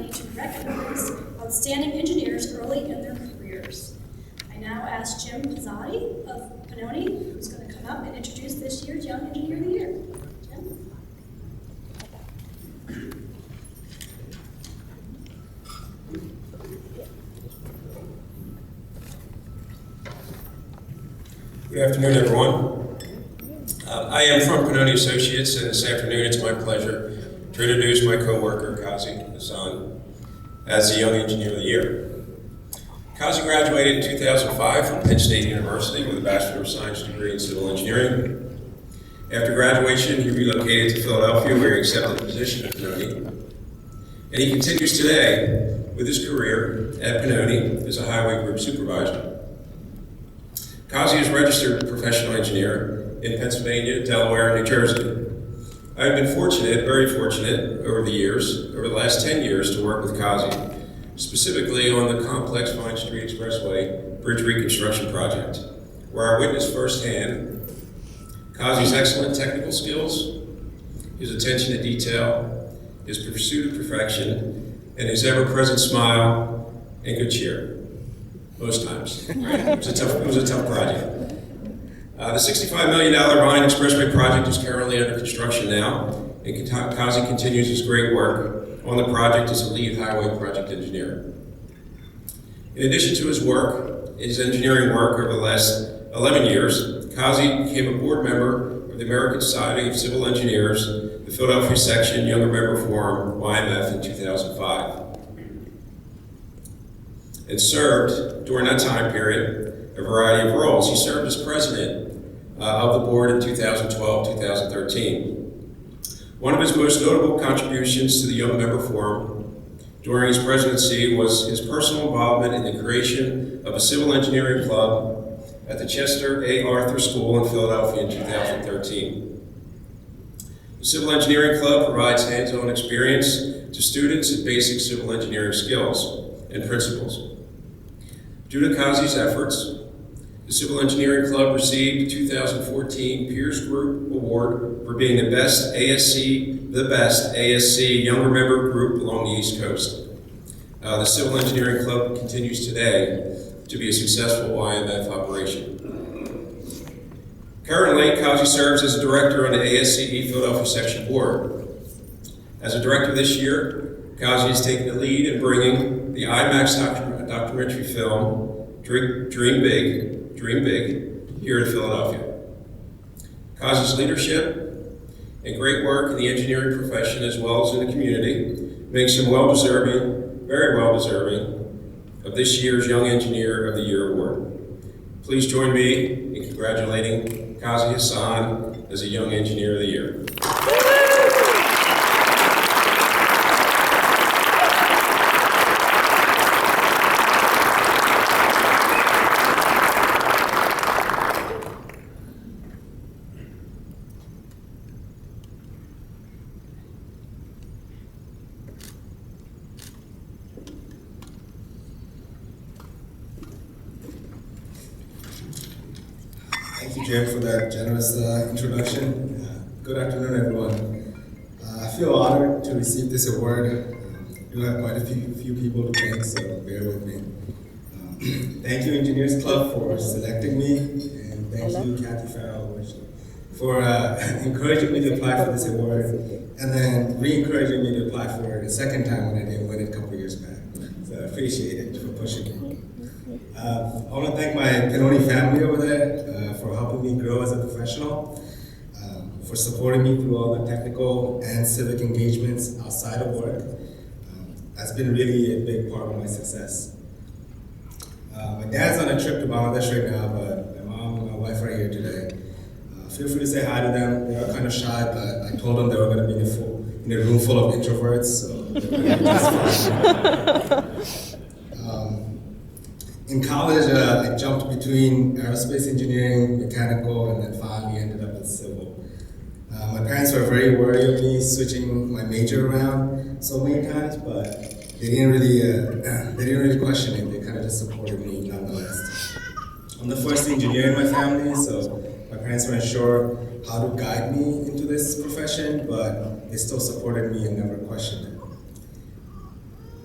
Pannoni to recognize outstanding engineers early in their careers. I now ask Jim Pizzotti of Pannoni, who's going to come up and introduce this year's Young Engineer of the Year. Jim? Good afternoon, everyone. I am from Pannoni Associates, and this afternoon it's my pleasure to introduce my coworker, Kazi, Hassan, as the Young Engineer of the Year. Kazi graduated in 2005 from Penn State University with a Bachelor of Science degree in Civil Engineering. After graduation, he relocated to Philadelphia, where he accepted a position at Pannoni. And he continues today with his career at Pannoni as a highway group supervisor. Kazi is a registered professional engineer in Pennsylvania, Delaware, and New Jersey. I've been fortunate, very fortunate, over the last 10 years, to work with Kazi, specifically on the complex Vine Street Expressway Bridge Reconstruction Project, where I witnessed firsthand Kazi's excellent technical skills, his attention to detail, his pursuit of perfection, and his ever-present smile and good cheer. Most times, right? It was a tough project. The $65 million Vine Expressway project is currently under construction now, and Kazi continues his great work on the project as a lead highway project engineer. In addition to his engineering work over the last 11 years, Kazi became a board member of the American Society of Civil Engineers, the Philadelphia Section Younger Member Forum, YMF, in 2005. And served, during that time period, a variety of roles. He served as president of the board in 2012-2013. One of his most notable contributions to the Young Member Forum during his presidency was his personal involvement in the creation of a civil engineering club at the Chester A. Arthur School in Philadelphia in 2013. The Civil Engineering Club provides hands-on experience to students in basic civil engineering skills and principles. Due to Kazi's efforts, the Civil Engineering Club received the 2014 Peers Group Award for being the best ASC Younger Member Group along the East Coast. The Civil Engineering Club continues today to be a successful YMF operation. Currently, Kazi serves as a director on the ASCE Philadelphia Section Board. As a director this year, Kazi has taken the lead in bringing the IMAX documentary film, Dream Big, here in Philadelphia. Kazi's leadership and great work in the engineering profession as well as in the community makes him very well deserving of this year's Young Engineer of the Year award. Please join me in congratulating Kazi Hassan as a Young Engineer of the Year. Thank you, Jim, for that generous introduction. Good afternoon, everyone. I feel honored to receive this award. I do have quite a few people to thank, so bear with me. Thank you, Engineers Club, for selecting me, and thank you, Kathy Farrell, for encouraging me to apply for this award, and then re-encouraging me to apply for it a second time when I didn't win it a couple years back. So I appreciate it for pushing me. I want to thank my Pannoni family over there for helping me grow as a professional, for supporting me through all the technical and civic engagements outside of work. That's been really a big part of my success. My dad's on a trip to Bangladesh right now, but my mom and my wife are here today. Feel free to say hi to them. They are kind of shy, but I told them they were going to be in a room full of introverts, so in college, I jumped between aerospace engineering, mechanical, and then finally ended up in civil. My parents were very worried of me switching my major around so many times, but they didn't really question it. They kind of just supported me nonetheless. I'm the first engineer in my family, so my parents weren't sure how to guide me into this profession, but they still supported me and never questioned it.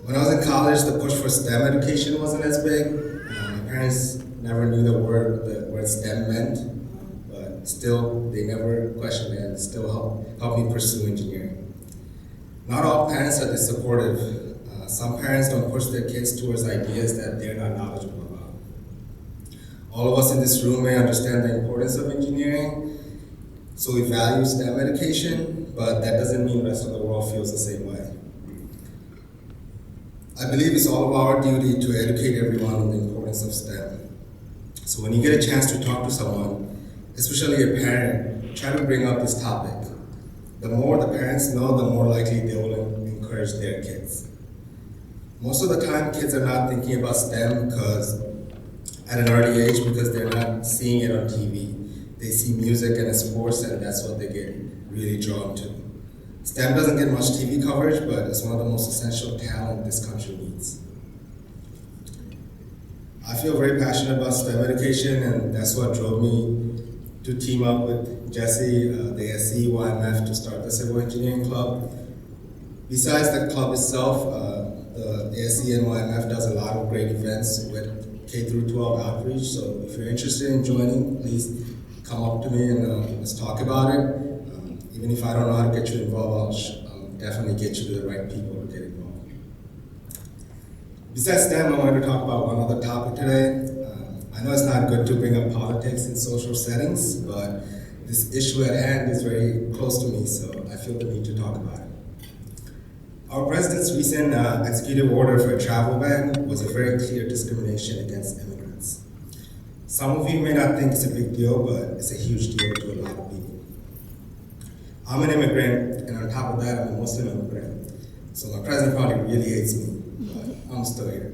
When I was in college, the push for STEM education wasn't as big. My parents never knew the word STEM meant, but still, they never questioned it and still helped me pursue engineering. Not all parents are this supportive. Some parents don't push their kids towards ideas that they're not knowledgeable about. All of us in this room may understand the importance of engineering, so we value STEM education, but that doesn't mean the rest of the world feels the same way. I believe it's all of our duty to educate everyone on the importance of STEM. So when you get a chance to talk to someone, especially a parent, try to bring up this topic. The more the parents know, the more likely they will encourage their kids. Most of the time, kids are not thinking about STEM at an early age because they're not seeing it on TV. They see music and sports, and that's what they get really drawn to. STEM doesn't get much TV coverage, but it's one of the most essential talent this country needs. I feel very passionate about STEM education, and that's what drove me to team up with Jesse, the SE, YMF, to start the Civil Engineering Club. Besides the club itself, the ASE and YMF does a lot of great events with K through 12 outreach, so if you're interested in joining, please come up to me and let's talk about it. Even if I don't know how to get you involved, I'll definitely get you to the right people to get involved. Besides STEM, I wanted to talk about one other topic today. I know it's not good to bring up politics in social settings, but this issue at hand is very close to me, so I feel the need to talk about it. Our president's recent executive order for a travel ban was a very clear discrimination against immigrants. Some of you may not think it's a big deal, but it's a huge deal to a lot of people. I'm an immigrant, and on top of that, I'm a Muslim immigrant. So my president probably really hates me, but I'm still here.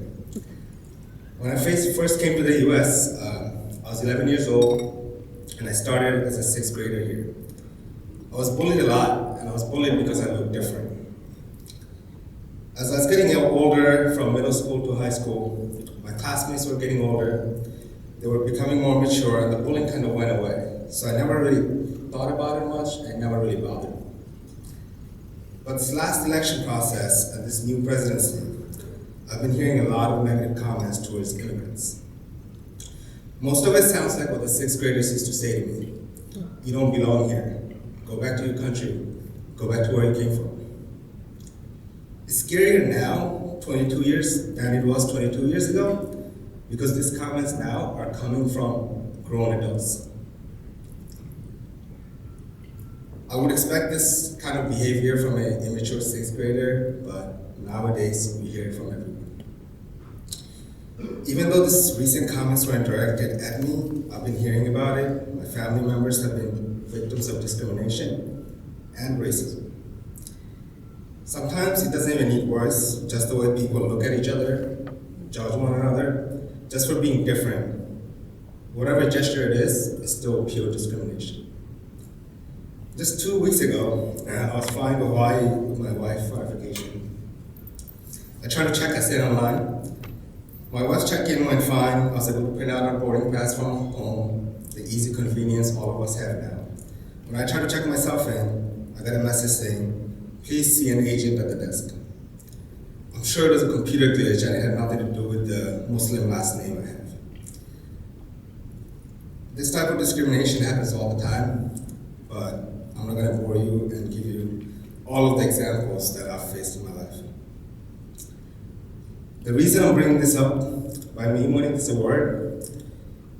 When I first came to the US, I was 11 years old, and I started as a 6th grader here. I was bullied a lot, and I was bullied because I looked different. As I was getting older, from middle school to high school, my classmates were getting older, they were becoming more mature, and the bullying kind of went away. So I never really thought about it much, and it never really bothered me. But this last election process and this new presidency, I've been hearing a lot of negative comments towards immigrants. Most of it sounds like what the 6th graders used to say to me. You don't belong here. Go back to your country. Go back to where you came from. It's scarier now, 22 years, than it was 22 years ago, because these comments now are coming from grown adults. I would expect this kind of behavior from an immature 6th grader, but nowadays we hear it from everyone. Even though these recent comments weren't directed at me, I've been hearing about it. My family members have been victims of discrimination and racism. Sometimes it doesn't even need words, just the way people look at each other, judge one another, just for being different. Whatever gesture it is, it's still pure discrimination. Just 2 weeks ago, I was flying to Hawaii with my wife for a vacation. I tried to check Hassan online. My wife's check-in went fine. I was able to print out our boarding pass from home, the easy convenience all of us have now. When I tried to check myself in, I got a message saying, please see an agent at the desk. I'm sure it was a computer glitch and it had nothing to do with the Muslim last name I have. This type of discrimination happens all the time, but I'm not going to bore you and give you all of the examples that I've faced in my life. The reason I'm bringing this up, by me winning this award,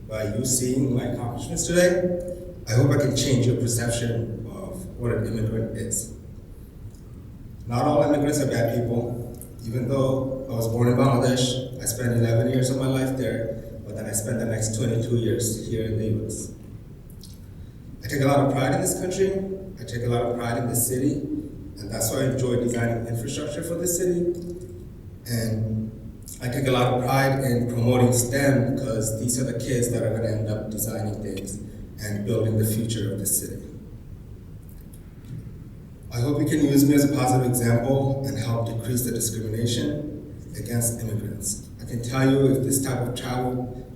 by you seeing my accomplishments today, I hope I can change your perception of what an immigrant is. Not all immigrants are bad people. Even though I was born in Bangladesh, I spent 11 years of my life there, but then I spent the next 22 years here in the US. I take a lot of pride in this country, I take a lot of pride in this city, and that's why I enjoy designing infrastructure for this city. And I take a lot of pride in promoting STEM because these are the kids that are going to end up designing things and building the future of this city. I hope you can use me as a positive example and help decrease the discrimination against immigrants. I can tell you if this type of travel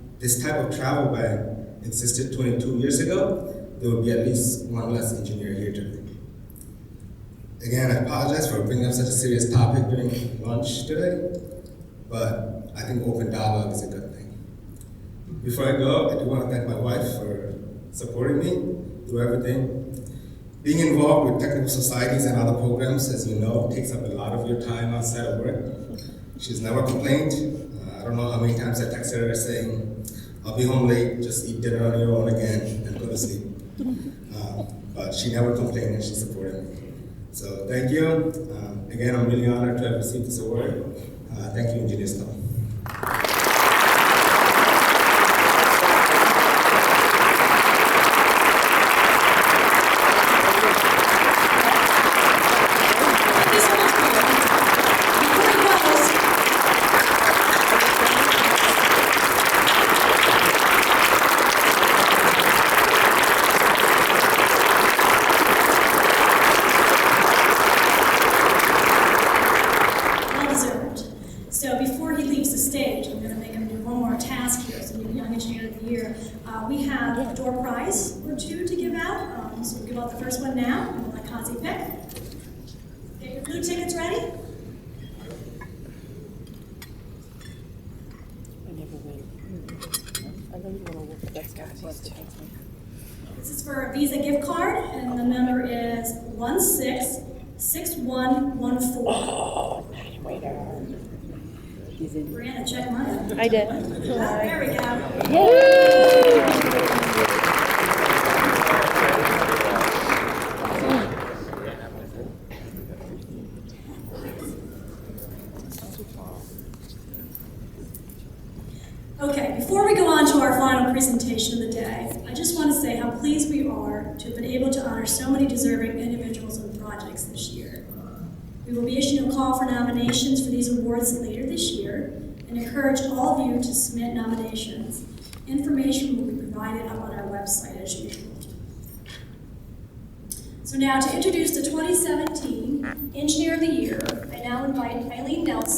ban existed 22 years ago, there would be at least one less engineer here today. Again, I apologize for bringing up such a serious topic during lunch today, but I think open dialogue is a good thing. Before I go, I do want to thank my wife for supporting me through everything. Being involved with technical societies and other programs, as you know, takes up a lot of your time outside of work. She's never complained. I don't know how many times I texted her saying, I'll be home late, just eat dinner on your own again and go to sleep. But she never complained and she supported me. So thank you. Again, I'm really honored to have received this award. Thank you, Engineer Stone. So before he leaves the stage, I'm going to make him do one more task here, so Young Engineer of the Year. We have a door prize or two to give out. So we'll give out the first one now, and we'll let Kazi pick. Get your blue tickets ready. This is for a Visa gift card, and the number is 166114. Brianna, check mine. I did. There we go. Okay, before we go on to our final presentation of the day, I just want to say how pleased we are to have been able to honor so many deserving individuals and projects this year. We will be issuing a call for nominations for these awards later this year and encourage all of you to submit nominations. Information will be provided up on our website as usual. So now to introduce the 2017 Engineer of the Year, I now invite Eileen Nelson.